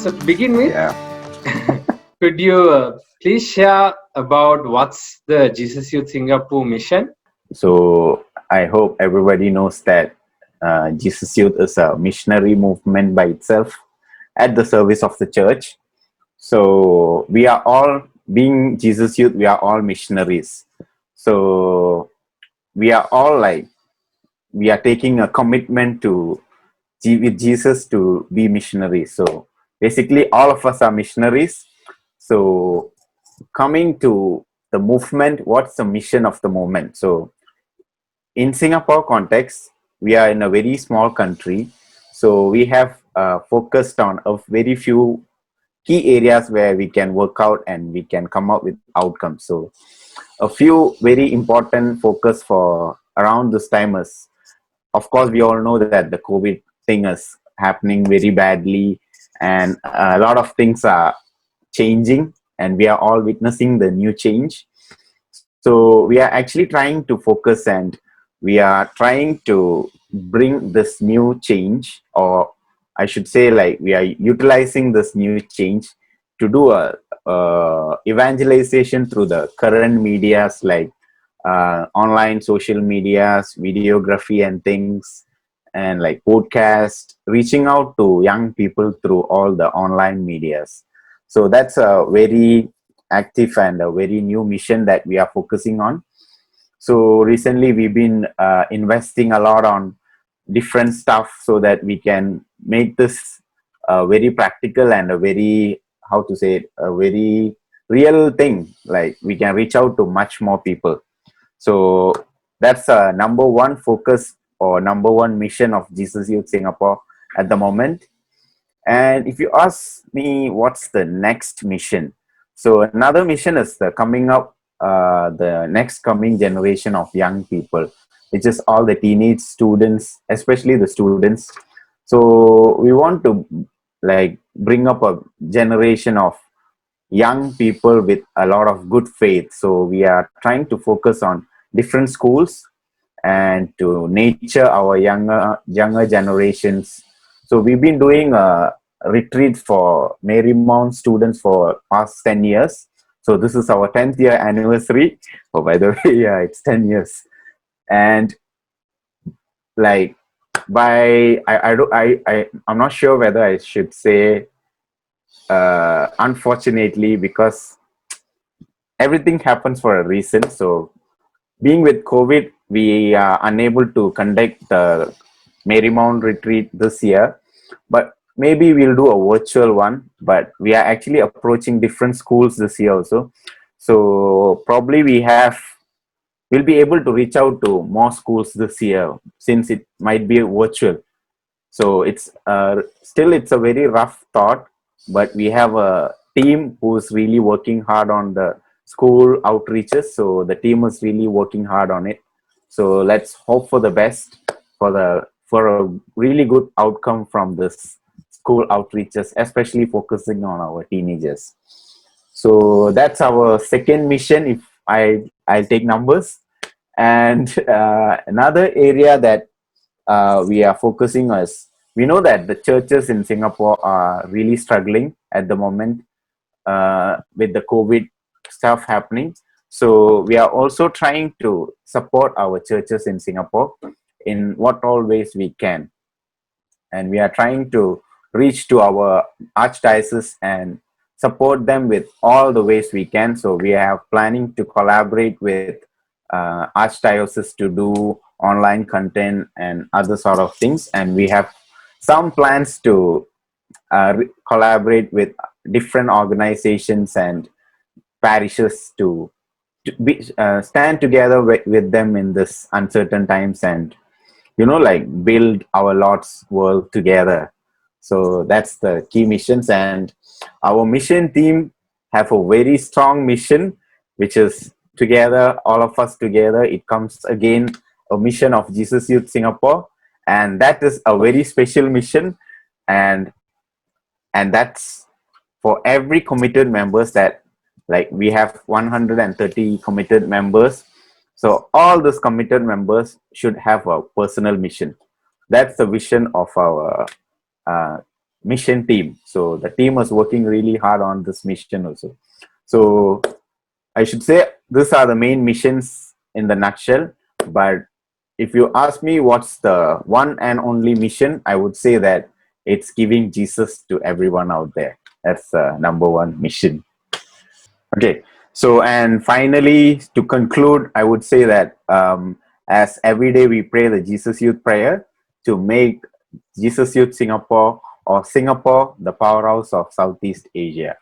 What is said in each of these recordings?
So to begin with, Yeah. could you please share about what's the Jesus Youth Singapore mission? So I hope everybody knows that Jesus Youth is a missionary movement by itself at the service of the church. So we are all, being Jesus Youth, we are all missionaries. So we are all like, we are taking a commitment to with Jesus to be missionaries. So basically, all of us are missionaries. So coming to the movement, what's the mission of the movement? So in Singapore context, we are in a very small country, so we have focused on a very few key areas where we can work out and we can come up with outcomes. So a few very important focus for around this time is, of course, we all know that the COVID thing is happening very badly, and a lot of things are changing, and we are all witnessing the new change. So we are actually trying to focus, and we are trying to bring this new change, or I should say, like, we are utilizing this new change to do a evangelization through the current medias, like online social medias, videography and things, and like podcast, reaching out to young people through all the online medias. So that's a very active and a very new mission that we are focusing on. So recently we've been investing a lot on different stuff so that we can make this very practical and a very, how to say it, a very real thing. Like, we can reach out to much more people. So that's number one focus or number one mission of Jesus Youth Singapore at the moment. And if you ask me what's the next mission, so another mission is the coming up, the next coming generation of young people, which is all the teenage students, especially the students. So we want to like bring up a generation of young people with a lot of good faith. So we are trying to focus on different schools and to nurture our younger generations. So we've been doing a retreat for Marymount students for past 10 years. So this is our 10th year anniversary. Oh, by the way, yeah, it's 10 years. And like, I'm not sure whether I should say unfortunately, because everything happens for a reason. So being with COVID, we are unable to conduct the Marymount retreat this year, but maybe we'll do a virtual one. But we are actually approaching different schools this year also. So probably we'll be able to reach out to more schools this year, since it might be virtual. So it's still, it's a very rough thought, but we have a team who's really working hard on the school outreaches. So the team is really working hard on it. So let's hope for the best, for a really good outcome from this school outreaches, especially focusing on our teenagers. So that's our second mission, if I'll take numbers. And another area that we are focusing on is, we know that the churches in Singapore are really struggling at the moment with the COVID stuff happening. So we are also trying to support our churches in Singapore in what all ways we can. And we are trying to reach to our archdiocese and support them with all the ways we can. So we are planning to collaborate with archdiocese to do online content and other sort of things. And we have some plans to collaborate with different organizations and parishes to stand together with them in this uncertain times, and like build our Lord's world together. So that's the key missions. And our mission team have a very strong mission, which is together, all of us together. It comes again, a mission of Jesus Youth Singapore, and that is a very special mission. And and that's for every committed members, that like we have 130 committed members. So all those committed members should have a personal mission. That's the vision of our uh, mission team. So the team was working really hard on this mission also. So I should say these are the main missions in the nutshell. But if you ask me what's the one and only mission, I would say that it's giving Jesus to everyone out there. That's the number one mission. Okay. So, and finally, to conclude, I would say that as every day we pray the Jesus Youth Prayer to make Jesus Youth Singapore or Singapore the powerhouse of Southeast Asia.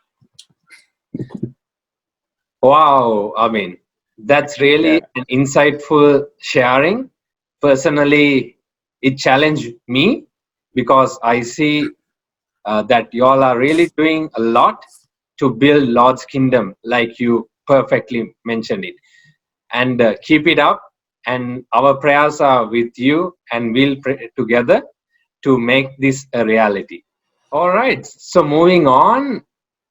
Wow, I mean, that's Yeah. really an insightful sharing. Personally, it challenged me because I see that y'all are really doing a lot to build Lord's kingdom, like you perfectly mentioned it. And keep it up. And our prayers are with you, and we'll pray together to make this a reality. All right. So moving on,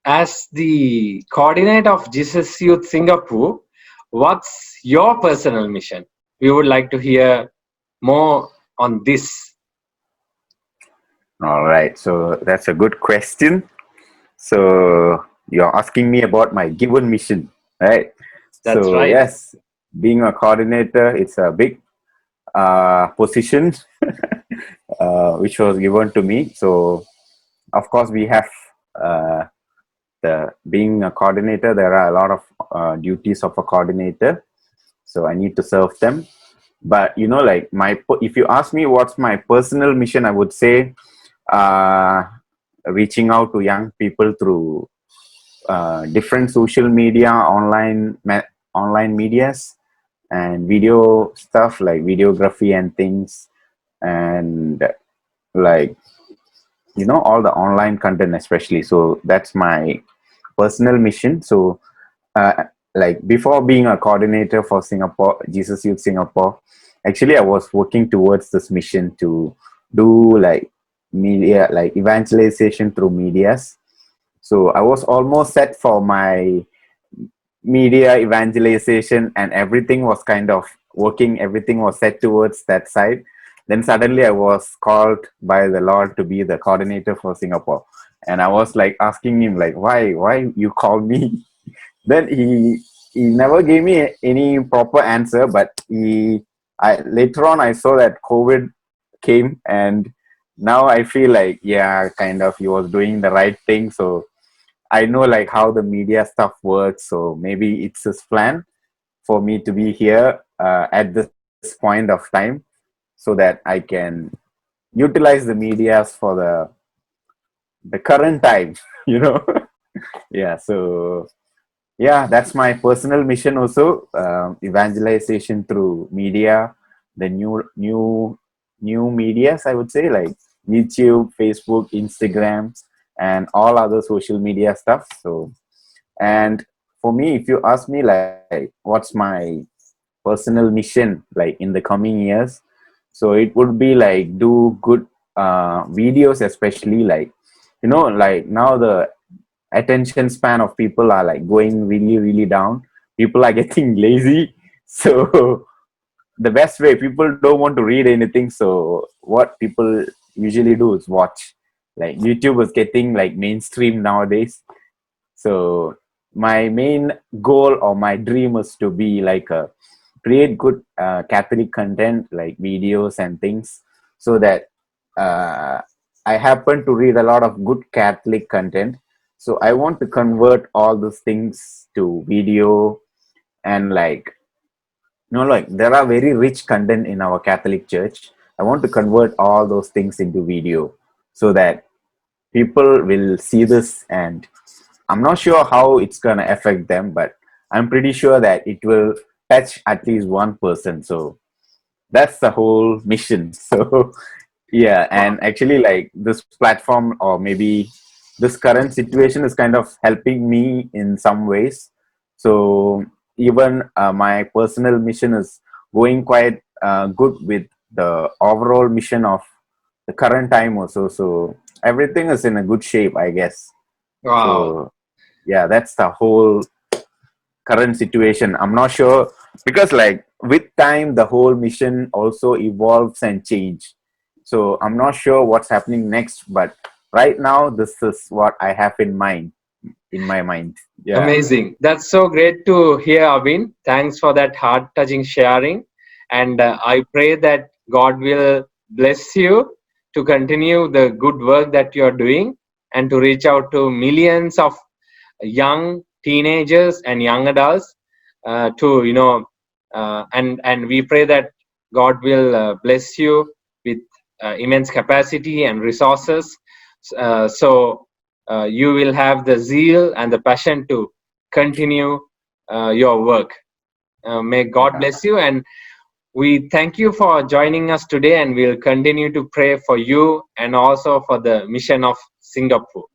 as the coordinator of Jesus Youth Singapore, what's your personal mission? We would like to hear more on this. All right. So that's a good question. So you're asking me about my given mission, right? That's So right. yes, being a coordinator, it's a big position which was given to me. So of course we have uh, the being a coordinator. There are a lot of duties of a coordinator. So I need to serve them. But you know, like if you ask me what's my personal mission, I would say uh, reaching out to young people through different social media, online medias, and video stuff like videography and things, and like all the online content especially. So that's my personal mission. So uh, like before being a coordinator for Singapore Jesus Youth Singapore, actually I was working towards this mission to do like media, like evangelization through medias. So I was almost set for my media evangelization, and everything was kind of working, everything was set towards that side. Then suddenly I was called by the Lord to be the coordinator for Singapore, and I was like asking him like, why you called me? Then he never gave me any proper answer, but I later on I saw that COVID came, and now I feel like, yeah, kind of he was doing the right thing. So I know like how the media stuff works, so maybe it's his plan for me to be here at this point of time, so that I can utilize the medias for the current time, you know. Yeah, so yeah, that's my personal mission also, evangelization through media, the new medias, I would say, like YouTube, Facebook, Instagram, and all other social media stuff. So, and for me, if you ask me like what's my personal mission like in the coming years, so it would be like do good videos, especially like like now the attention span of people are like going really down. People are getting lazy. So the best way, people don't want to read anything, so what people usually do is watch. Like YouTube is getting like mainstream nowadays. So my main goal or my dream is to be like a create good Catholic content like videos and things, so that uh, I happen to read a lot of good Catholic content. So I want to convert all those things to video, and like like there are very rich content in our Catholic Church. I want to convert all those things into video, so that people will see this, and I'm not sure how it's gonna affect them, but I'm pretty sure that it will touch at least one person. So that's the whole mission. So yeah, Wow. and actually like this platform, or maybe this current situation, is kind of helping me in some ways. So even my personal mission is going quite good with the overall mission of the current time also. So everything is in a good shape, I guess. Wow. So yeah, that's the whole current situation. I'm not sure, because like with time the whole mission also evolves and change. So I'm not sure what's happening next, but right now, this is what I have in mind, in my mind. Yeah. Amazing. That's so great to hear, Abin. Thanks for that heart touching sharing. And I pray that God will bless you to continue the good work that you are doing and to reach out to millions of young teenagers and young adults to, and we pray that God will bless you with immense capacity and resources. So you will have the zeal and the passion to continue your work. May God Yeah. bless you, and we thank you for joining us today, and we'll continue to pray for you and also for the mission of Singapore.